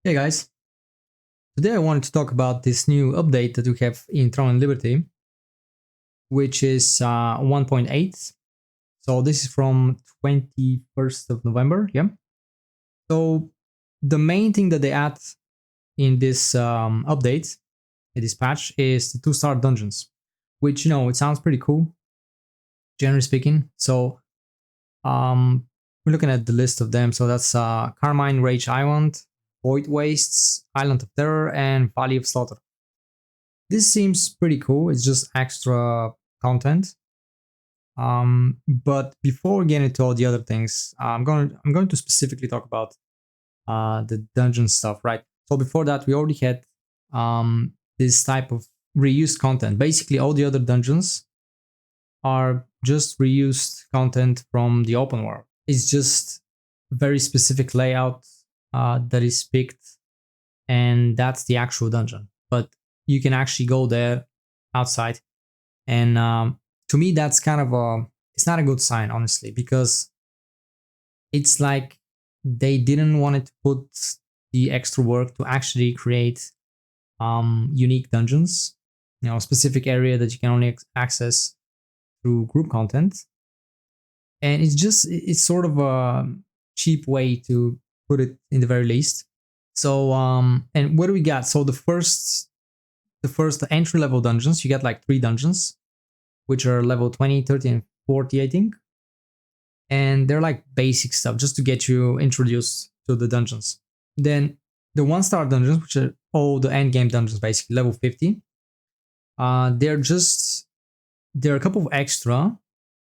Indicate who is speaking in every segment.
Speaker 1: Hey guys, today I wanted to talk about this new update that we have in Throne and Liberty, which is 1.8. So this is from 21st of November, yeah. So the main thing that they add in this update, in this patch, is the 2-star dungeons, which, it sounds pretty cool, generally speaking. So we're looking at the list of them. So that's Carmine Rage Island, Void Wastes, Island of Terror, and Valley of Slaughter. This seems pretty cool. It's just extra content. But before getting into all the other things, I'm going to specifically talk about the dungeon stuff, right? So before that, we already had this type of reused content. Basically, all the other dungeons are just reused content from the open world. It's just very specific layout that is picked, and that's the actual dungeon. But you can actually go there outside, and to me that's kind of it's not a good sign, honestly, because it's like they didn't want to put the extra work to actually create unique dungeons, specific area that you can only access through group content. And it's sort of a cheap way to put it, in the very least. So and what do we got? So the first entry level dungeons, you get like 3 dungeons, which are level 20, 30, and 40, I think. And they're like basic stuff just to get you introduced to the dungeons. Then the 1-star dungeons, which are all the end game dungeons, basically level 50. They're a couple of extra,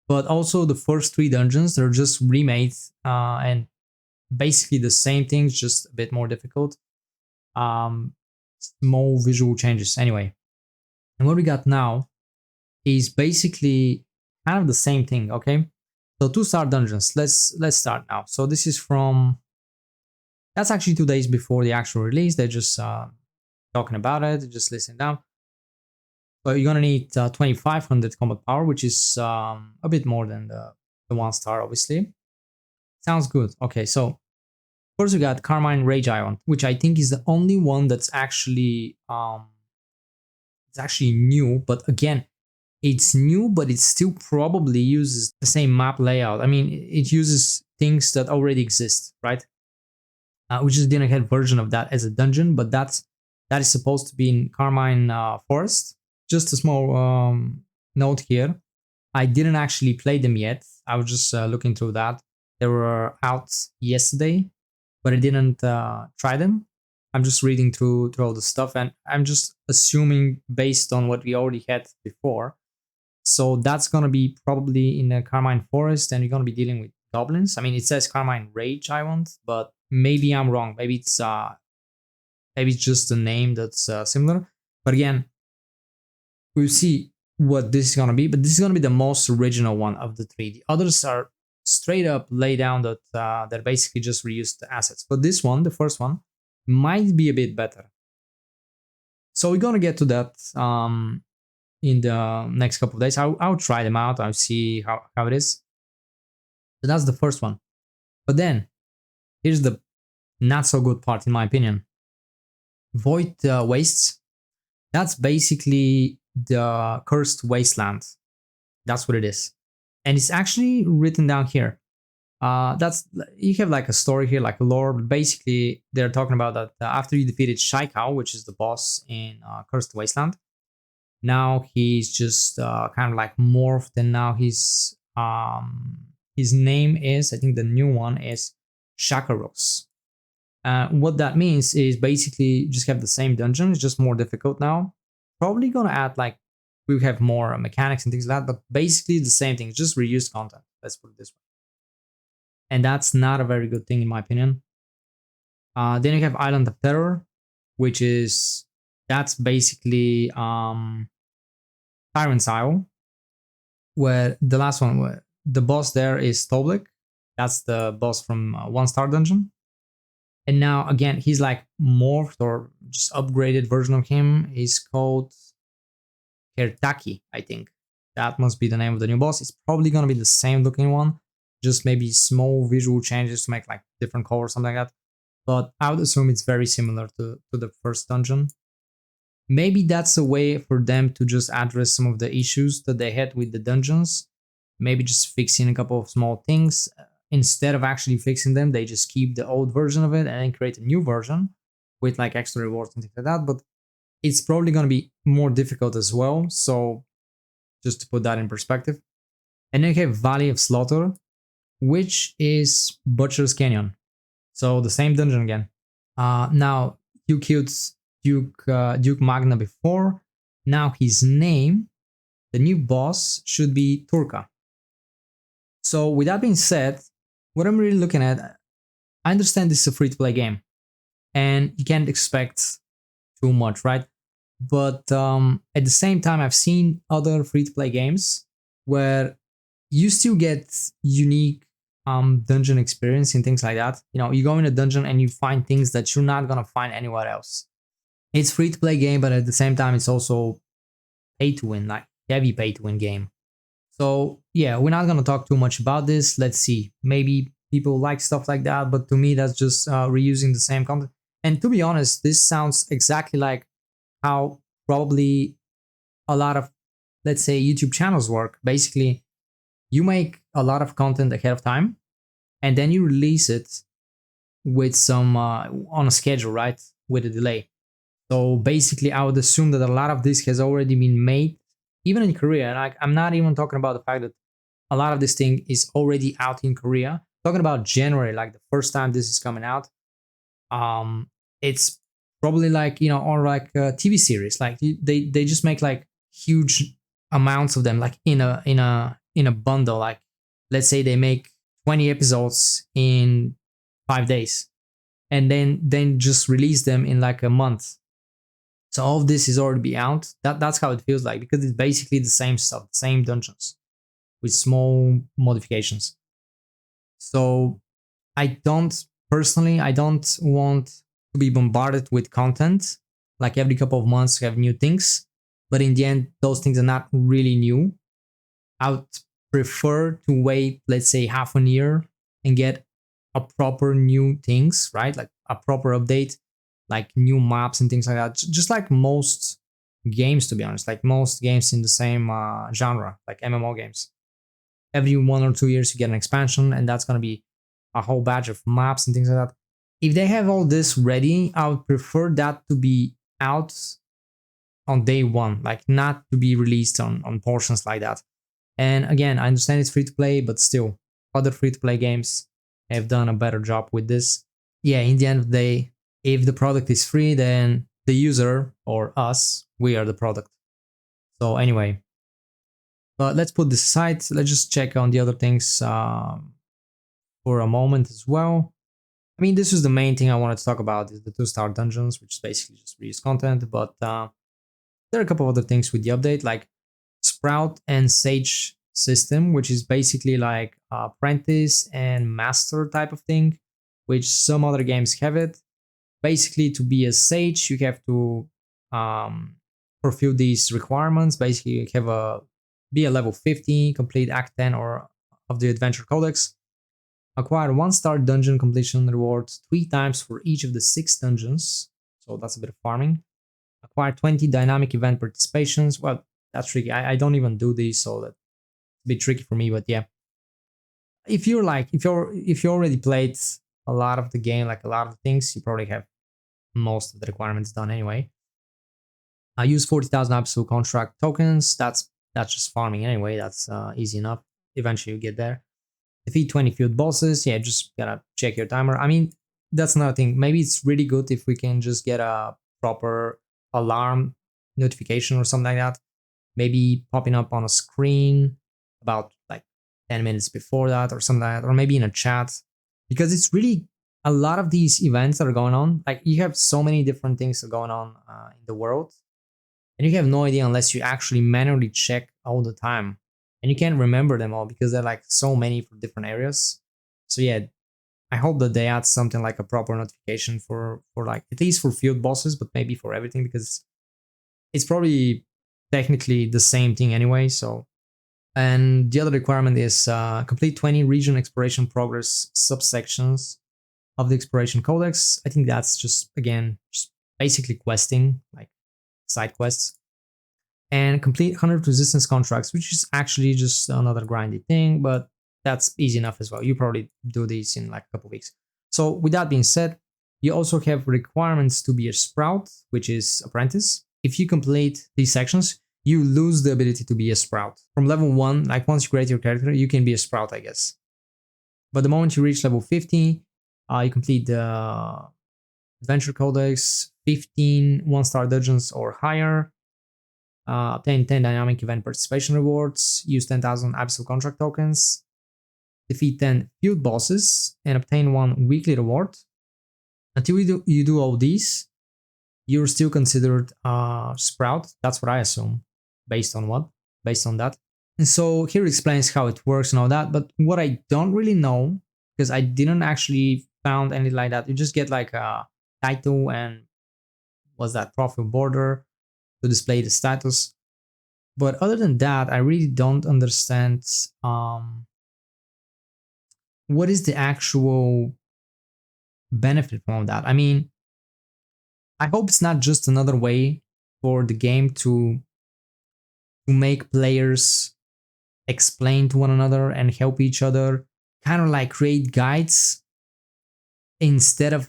Speaker 1: but also the first 3 dungeons, they're just remade and basically the same things, just a bit more difficult. Small visual changes anyway. And what we got now is basically kind of the same thing, okay? So 2-star dungeons, let's start now. So this is that's actually 2 days before the actual release. They're just talking about it, just listening down. But you're gonna need 2500 combat power, which is a bit more than the 1-star, obviously. Sounds good. Okay, so first we got Carmine Rage Island, which I think is the only one that's actually new. But again, it's new, but it still probably uses the same map layout. I mean, it uses things that already exist, right? We just didn't get version of that as a dungeon, but that is supposed to be in Carmine Forest. Just a small note here. I didn't actually play them yet. I was just looking through that. They were out yesterday, but I didn't try them. I'm just reading through all the stuff, and I'm just assuming based on what we already had before. So that's gonna be probably in the Carmine Forest, and you're gonna be dealing with goblins. I mean, it says Carmine Rage Island, but maybe I'm wrong. Maybe it's just a name that's similar. But again, we'll see what this is gonna be. But this is gonna be the most original one of the 3. The others are straight up lay down that they're basically just reused assets. But this one, the first one, might be a bit better. So we're gonna get to that in the next couple of days. I'll try them out. I'll see how it is. So that's the first one. But then here's the not so good part, in my opinion. Void Wastes. That's basically the cursed wasteland. That's what it is. And it's actually written down here. That's, you have like a story here, like a lore, but basically they're talking about that after you defeated Shaikao, which is the boss in Cursed Wasteland, now he's just kind of like morphed, and now his name is, I think the new one is Shakaros. What that means is basically just have the same dungeon, it's just more difficult now. Probably gonna add like, we have more mechanics and things like that, but basically the same thing, it's just reused content. Let's put it this way. And that's not a very good thing in my opinion. Then you have Island of Terror, which is, that's basically Tyrant's Isle, where the last one, where the boss there is Toblik. That's the boss from 1-star dungeon. And now again, he's like morphed or just upgraded version of him. He's called Kertaki, I think. That must be the name of the new boss. It's probably gonna be the same looking one, just maybe small visual changes to make like different colors, something like that. but I would assume it's very similar to the first dungeon. Maybe that's a way for them to just address some of the issues that they had with the dungeons. Maybe just fixing a couple of small things. Instead of actually fixing them, they just keep the old version of it and then create a new version with like extra rewards and things like that. But it's probably going to be more difficult as well. So just to put that in perspective. And then you have Valley of Slaughter, which is Butcher's Canyon. So the same dungeon again. Now you killed Duke Magna before. Now his name, the new boss, should be Turka. So with that being said, what I'm really looking at, I understand this is a free-to-play game, and you can't expect too much, right? But at the same time, I've seen other free-to-play games where you still get unique dungeon experience and things like that. You know, you go in a dungeon and you find things that you're not gonna find anywhere else. It's free-to-play game, but at the same time, it's also pay-to-win, like heavy pay-to-win game. So yeah, we're not gonna talk too much about this. Let's see. Maybe people like stuff like that, but to me, that's just reusing the same content. And to be honest, this sounds exactly like how probably a lot of, let's say, YouTube channels work. Basically, you make a lot of content ahead of time, and then you release it with some on a schedule, right? With a delay. So basically, I would assume that a lot of this has already been made, even in Korea. And I'm not even talking about the fact that a lot of this thing is already out in Korea. I'm talking about January, like the first time this is coming out. It's probably like, you know, or like a TV series. Like they just make like huge amounts of them, like in a bundle. Like let's say they make 20 episodes in 5 days, and then just release them in like a month. So all of this is already be out. That's how it feels like, because it's basically the same stuff, the same dungeons with small modifications. So I don't want to be bombarded with content like every couple of months to have new things, but in the end those things are not really new. I would prefer to wait, let's say, half a year and get a proper new things, right? Like a proper update, like new maps and things like that. Just like most games, to be honest, like most games in the same genre, like MMO games. Every 1 or 2 years, you get an expansion, and that's going to be a whole batch of maps and things like that. If they have all this ready, I would prefer that to be out on day one, like not to be released on portions like that. And again, I understand it's free to play, but still, other free to play games have done a better job with this. Yeah, in the end of the day, if the product is free, then the user or us, we are the product. So anyway, but let's put this aside. Let's just check on the other things for a moment as well. I mean, this is the main thing I wanted to talk about, is the 2-star dungeons, which is basically just reuse content. But there are a couple of other things with the update, like Sprout and Sage system, which is basically like apprentice and master type of thing, which some other games have it. Basically, to be a sage, you have to fulfill these requirements. Basically, you have be a level 50, complete Act 10 or of the Adventure Codex, acquire 1-star dungeon completion rewards 3 times for each of the 6 dungeons. So that's a bit of farming. Acquire 20 dynamic event participations. Well, that's tricky. I don't even do these, so that's a bit tricky for me. But yeah, if you already played a lot of the game, like a lot of things, you probably have most of the requirements done anyway. I use 40,000 absolute contract tokens. That's just farming anyway. That's easy enough. Eventually you get there. Defeat 20 field bosses. Yeah, just gotta check your timer. I mean, that's another thing. Maybe it's really good if we can just get a proper alarm notification or something like that. Maybe popping up on a screen about like 10 minutes before that or something like that, or maybe in a chat, because it's really a lot of these events that are going on. Like you have so many different things going on in the world, and you have no idea unless you actually manually check all the time, and you can't remember them all because they're like so many for different areas. So yeah, I hope that they add something like a proper notification for like at least for field bosses, but maybe for everything, because it's probably technically the same thing anyway. So, and the other requirement is complete 20 region exploration progress subsections of the exploration codex. I think that's just, again, just basically questing, like side quests. And complete 100 resistance contracts, which is actually just another grindy thing, but that's easy enough as well. You probably do these in like a couple weeks. So with that being said, you also have requirements to be a sprout, which is apprentice. If you complete these sections, you lose the ability to be a sprout. From level 1, like once you create your character, you can be a sprout, I guess. But the moment you reach level 50, you complete the Adventure Codex, 15 1-star dungeons or higher, obtain 10 dynamic event participation rewards, use 10,000 Abyssal Contract tokens, defeat 10 field bosses, and obtain 1 weekly reward. Until you do all these, you're still considered a sprout. That's what I assume. Based on what? Based on that. And so here it explains how it works and all that. But what I don't really know, because I didn't actually found anything like that, you just get like a title and what's that, profile border to display the status. But other than that, I really don't understand what is the actual benefit from that. I mean, I hope it's not just another way for the game to make players explain to one another and help each other, kind of like create guides instead of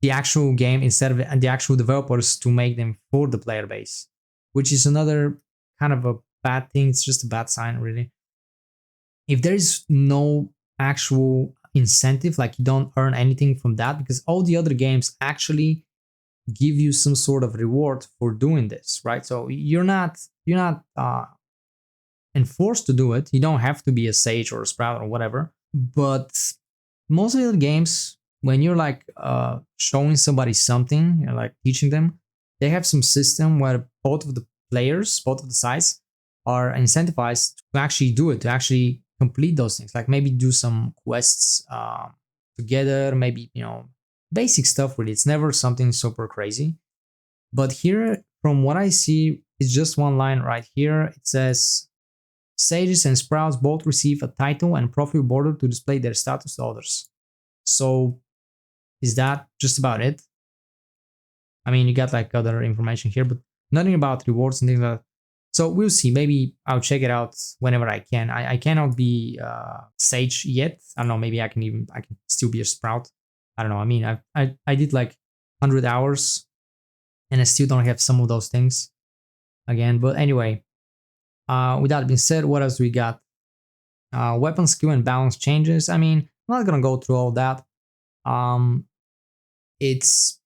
Speaker 1: the actual game, instead of the actual developers to make them for the player base, which is another kind of a bad thing. It's just a bad sign, really. If there is no actual incentive, like you don't earn anything from that, because all the other games actually give you some sort of reward for doing this, right? So you're not enforced to do it. You don't have to be a sage or a sprout or whatever. But most of the games, when you're like showing somebody something, you're like teaching them, they have some system where both of the players, both of the sides, are incentivized to actually do it, to actually complete those things. Like maybe do some quests together, maybe, basic stuff really. It's never something super crazy. But here, from what I see, it's just one line right here. It says, sages and sprouts both receive a title and profile border to display their status to others. So is that just about it? I mean, you got like other information here, but nothing about rewards and things like that. So we'll see. Maybe I'll check it out whenever I can. I cannot be sage yet. I don't know. Maybe I can still be a sprout. I don't know. I mean, I did like 100 hours and I still don't have some of those things again. But anyway, with that being said, what else we got? Weapon skill and balance changes. I mean, I'm not gonna go through all that. It's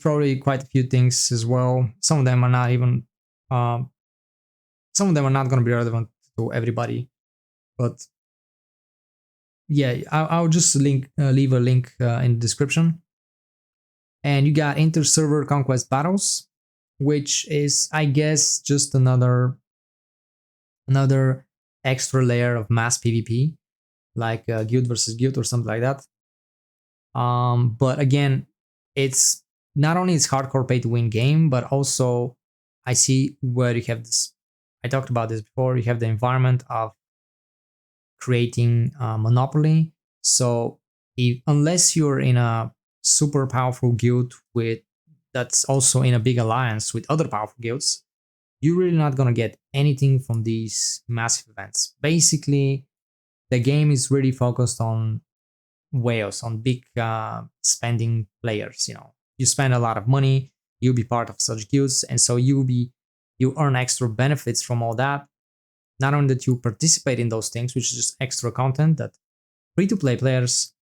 Speaker 1: probably quite a few things as well. Some of them are not even. Some of them are not gonna be relevant to everybody, but yeah, I'll just leave a link in the description. And you got inter-server conquest battles, which is, I guess, just another extra layer of mass PvP, like guild versus guild or something like that. But again, it's not only it's hardcore pay to win game, but also I see where you have this. I talked about this before. You have the environment of creating monopoly. So unless you're in a super powerful guild that's also in a big alliance with other powerful guilds, you're really not gonna get anything from these massive events. Basically, the game is really focused on whales, on big spending players. You spend a lot of money, you'll be part of such guilds, and so you earn extra benefits from all that. Not only that you participate in those things, which is just extra content that free-to-play players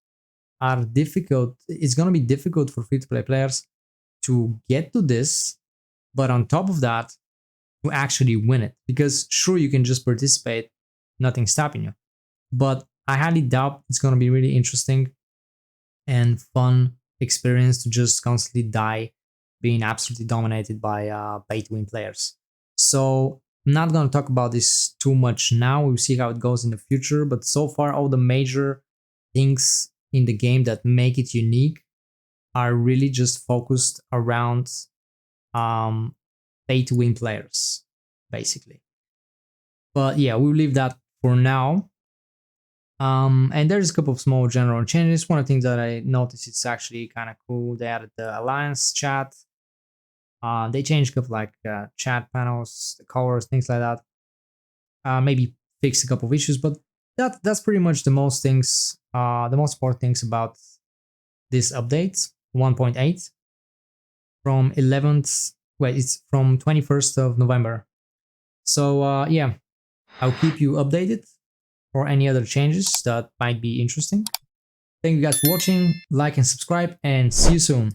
Speaker 1: are difficult. It's gonna be difficult for free-to-play players to get to this, but on top of that, to actually win it. Because sure, you can just participate, nothing's stopping you. But I highly doubt it's gonna be really interesting and fun experience to just constantly die, being absolutely dominated by pay-to-win players. So I'm not gonna talk about this too much now. We'll see how it goes in the future. But so far, all the major things in the game that make it unique are really just focused around pay-to-win players, basically. But yeah, we'll leave that for now. And there's a couple of small general changes. One of the things that I noticed, it's actually kind of cool. They added the alliance chat. They changed a couple like chat panels, the colors, things like that. Maybe fixed a couple of issues, but that's pretty much the most things. The most important things about this update 1.8 from 11th. Well, it's from 21st of November. So yeah, I'll keep you updated for any other changes that might be interesting. Thank you guys for watching, like and subscribe, and see you soon.